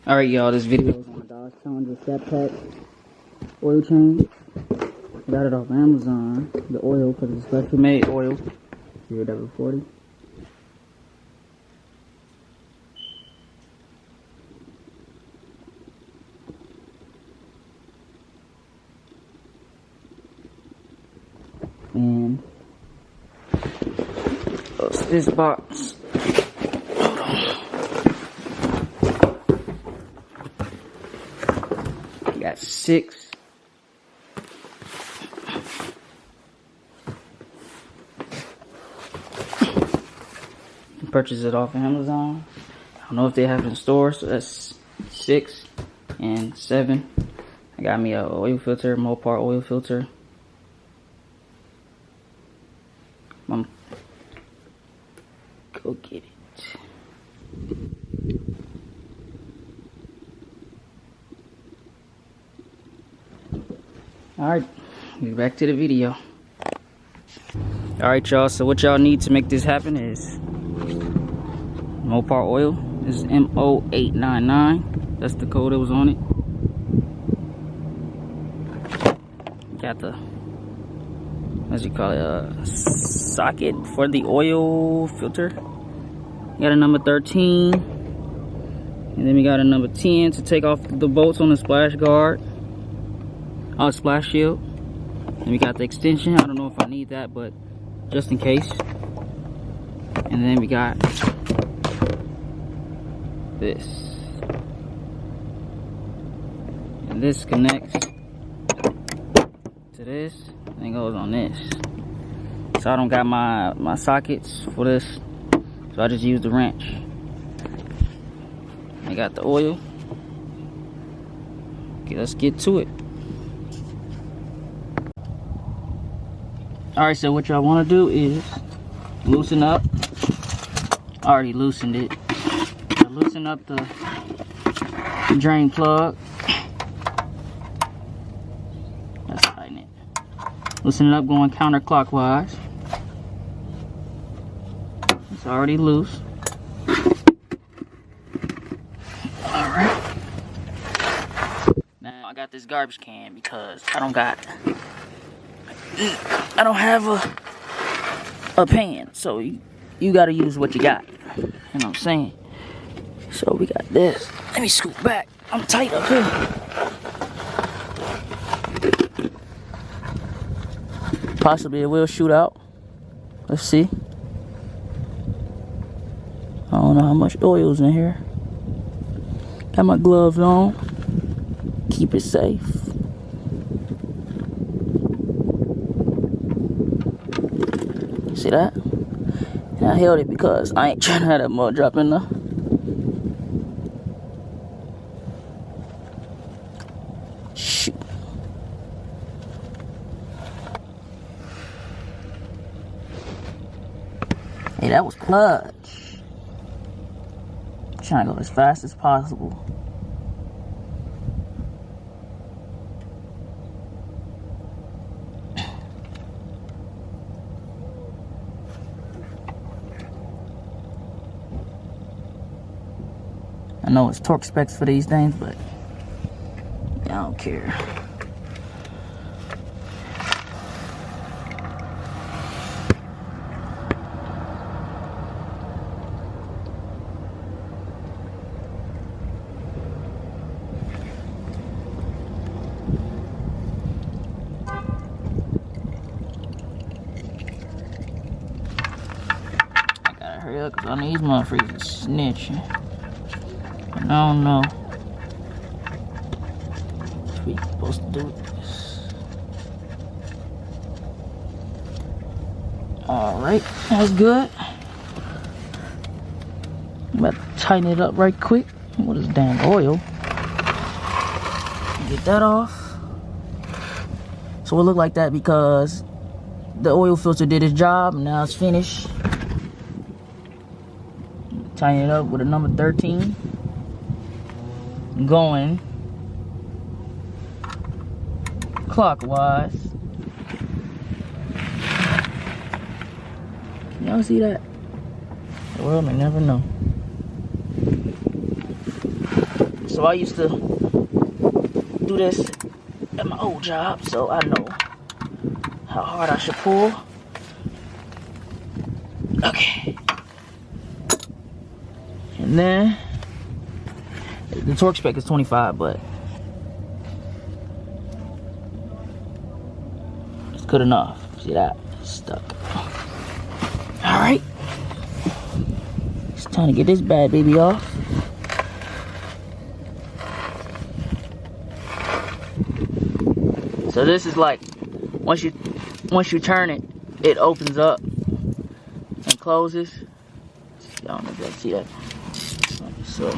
Alright, y'all, this video is on Dodge Challenger Scat oil change. Got it off Amazon. The oil, because it's special made oil. 0W40. And what's this box? Hold on. Got 6. Purchase it off Amazon. I don't know if they have it in stores, so that's 6 and 7. I got me a oil filter, Mopar oil filter. Go get it. Alright, back to the video. Alright, y'all, so what y'all need to make this happen is Mopar oil. This is MO899. That's the code that was on it. Got the, what you call it, socket for the oil filter. Got a number 13. And then we got a number 10 to take off the bolts on the splash guard. Oh, splash shield. And we got the extension. I don't know if I need that, but just in case. And then we got this. And this connects to this. And it goes on this. So I don't got my sockets for this. So I just use the wrench. I got the oil. Okay, let's get to it. Alright, so what y'all want to do is loosen up. I already loosened it. So loosen up the drain plug. Let's tighten it. Loosen it up going counterclockwise. It's already loose. Alright. Now I got this garbage can because I don't have a pan, so you gotta use what you got. You know what I'm saying? So we got this. Let me scoot back. I'm tight up here. Possibly it will shoot out. Let's see. I don't know how much oil's in here. Got my gloves on. Keep it safe. See that? And I held it because I ain't trying to have that mud drop in there. Shoot. Hey, that was clutch. I'm trying to go as fast as possible. I know it's torque specs for these things, but I don't care. I gotta hurry up because I know these motherfuckers are snitching. I don't know what we supposed to do with this. Alright, that's good. I'm about to tighten it up right quick. What is damn oil? Get that off. So it looked like that because the oil filter did its job. Now it's finished. Tighten it up with a number 13. Going clockwise. Y'all see that? The world may never know. So I used to do this at my old job, so I know how hard I should pull. Okay. And then the torque spec is 25, but it's good enough. See that? It's stuck. Alright. It's time to get this bad baby off. So this is like once you turn it, it opens up and closes. I don't know if y'all see that. So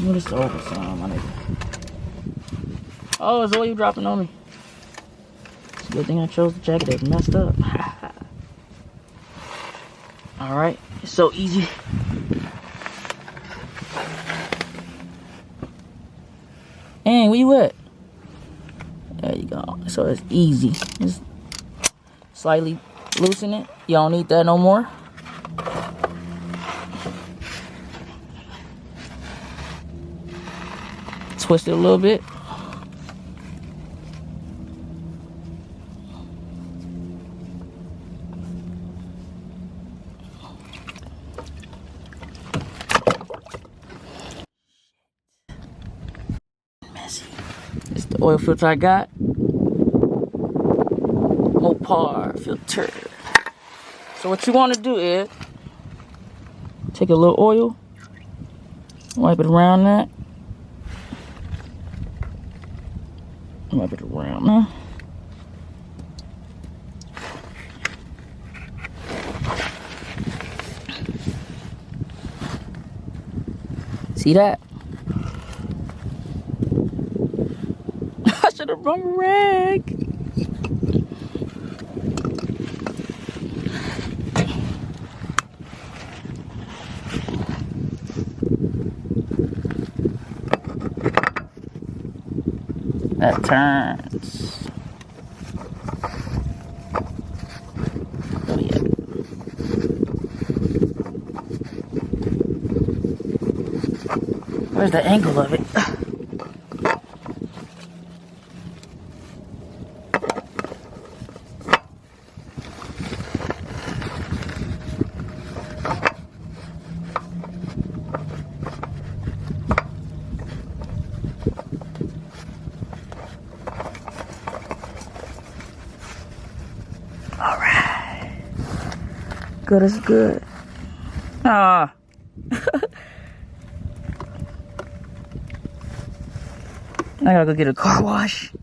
what is the open sound, my nigga? Oh, it's oil dropping on me. It's a good thing I chose the jacket that's messed up. Alright, it's so easy. And where you at? There you go. So it's easy. Just slightly loosen it. You don't need that no more. Twist it a little bit. Messy. This is the oil filter I got. Mopar filter. So what you want to do is take a little oil, wipe it around that. Wipe it around now. See that? I should have brought a rag. That turns. Oh yeah. Where's the angle of it? Good as good. Ah. I gotta go get a car wash.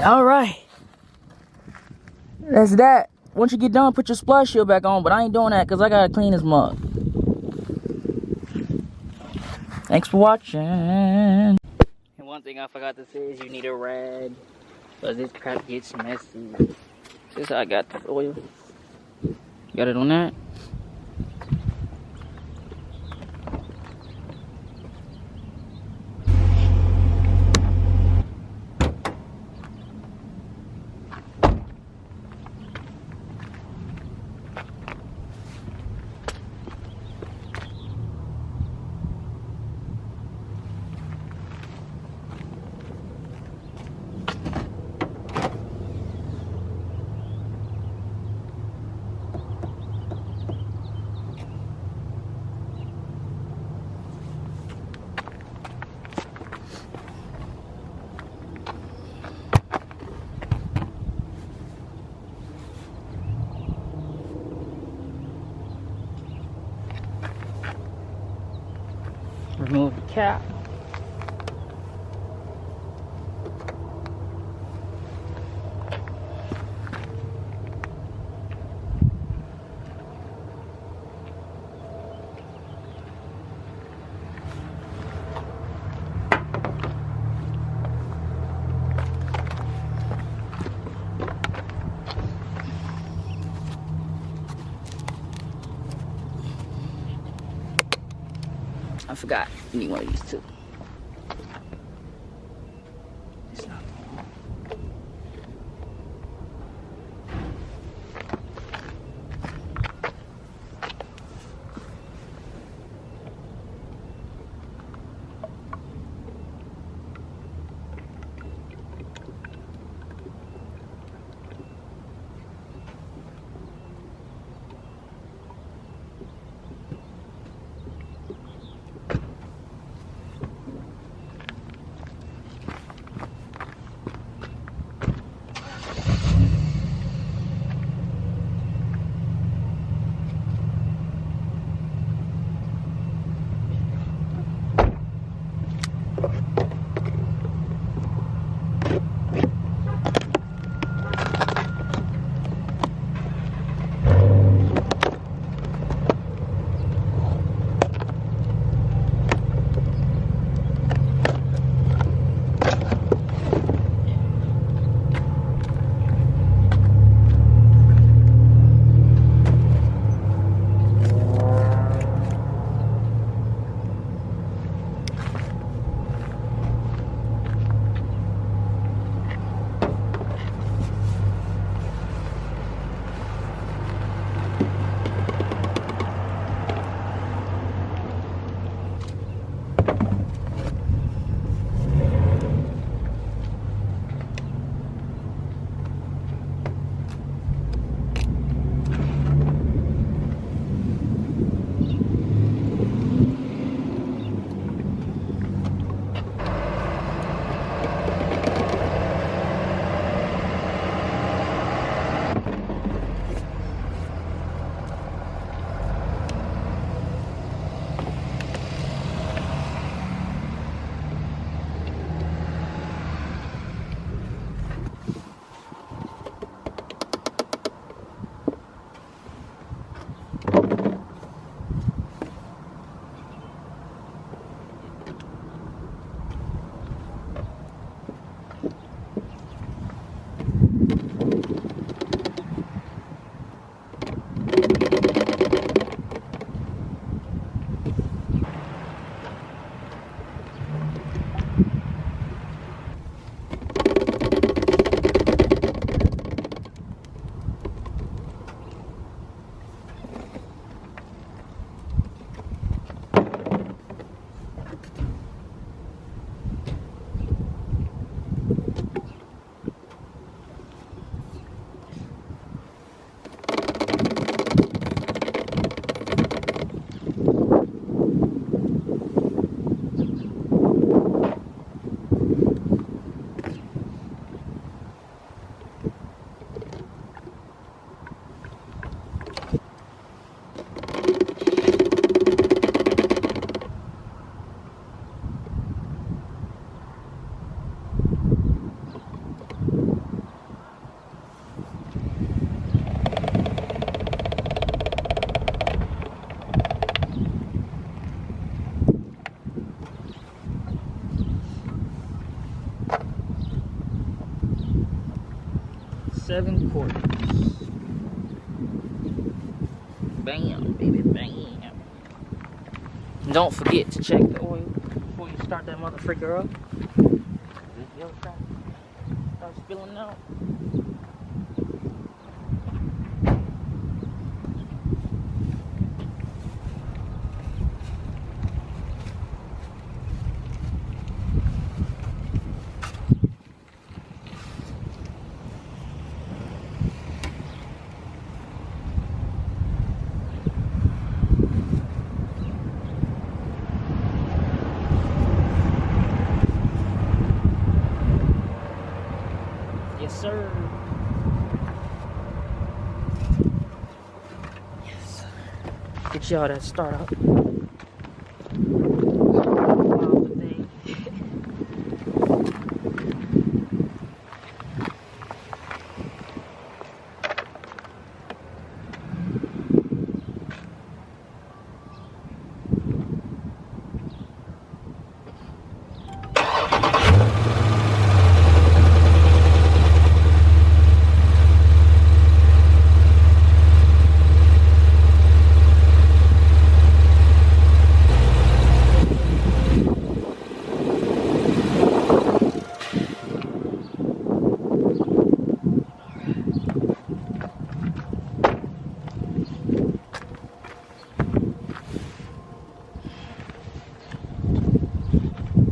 All right. That's that. Once you get done, put your splash shield back on, but I ain't doing that because I gotta clean this mug. Thanks for watching. And one thing I forgot to say is you need a rag, because this crap gets messy. This is how I got the oil. Got it on that. Remove the cap. I forgot. You need one of these too. It's not 7/4. Bam, baby, bam. Don't forget to check the oil before you start that motherfucker up. If your crap starts spilling out. Yes, sir. Yes. Get y'all that start up.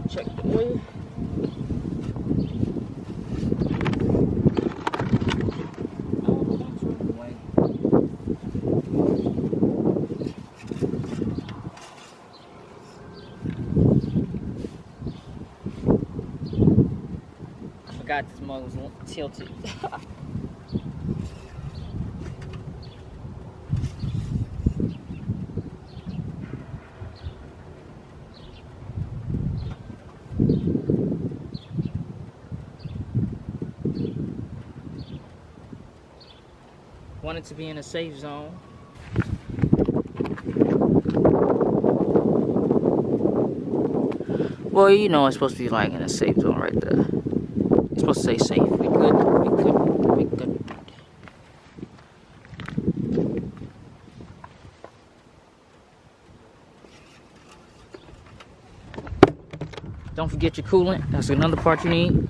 Check the oil. I forgot this mug was tilted. Wanted to be in a safe zone. Well, you know it's supposed to be like in a safe zone right there. It's supposed to say safe. We good. We good. We good. Don't forget your coolant. That's another part you need.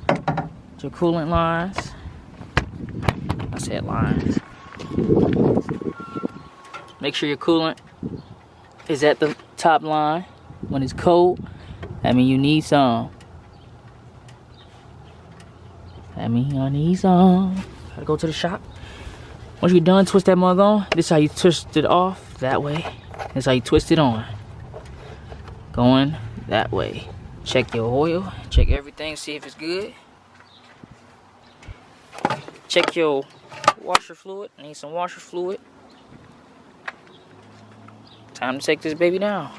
Your coolant lines. I said lines. Make sure your coolant is at the top line. When it's cold, that means you need some. That means I need some. Gotta go to the shop. Once you're done, twist that mug on. This is how you twist it off. That way. This is how you twist it on. Going that way. Check your oil. Check everything. See if it's good. Check your washer fluid. Need some washer fluid. Time to take this baby down.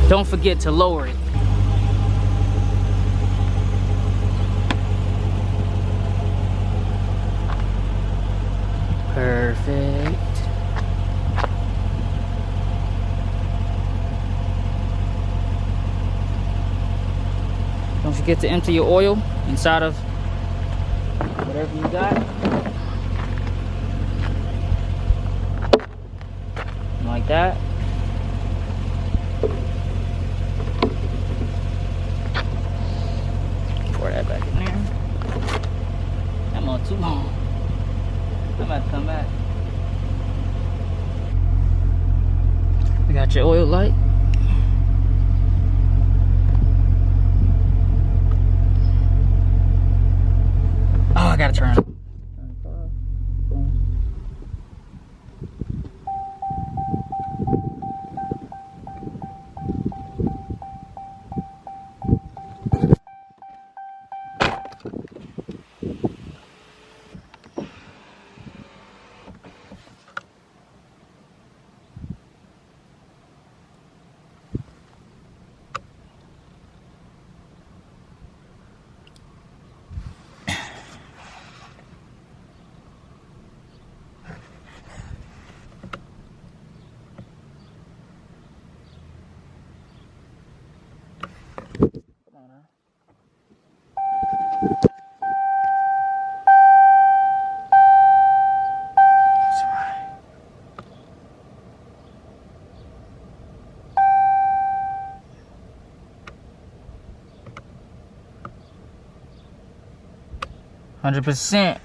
Don't forget to lower it. Perfect. Don't forget to empty your oil inside of whatever you got. Like that. Pour that back in there. I'm on too long. I'm about to come back. We got your oil light. Oh, I gotta turn it. 100%.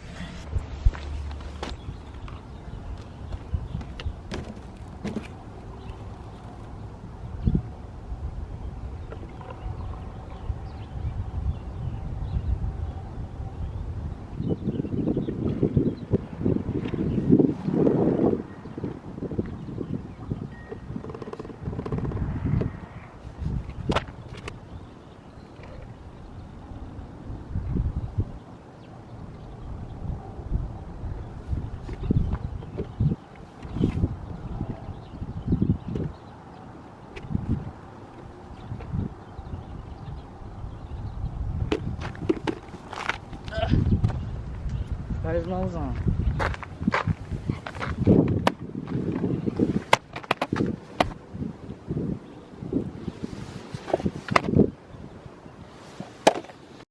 Got his nose on.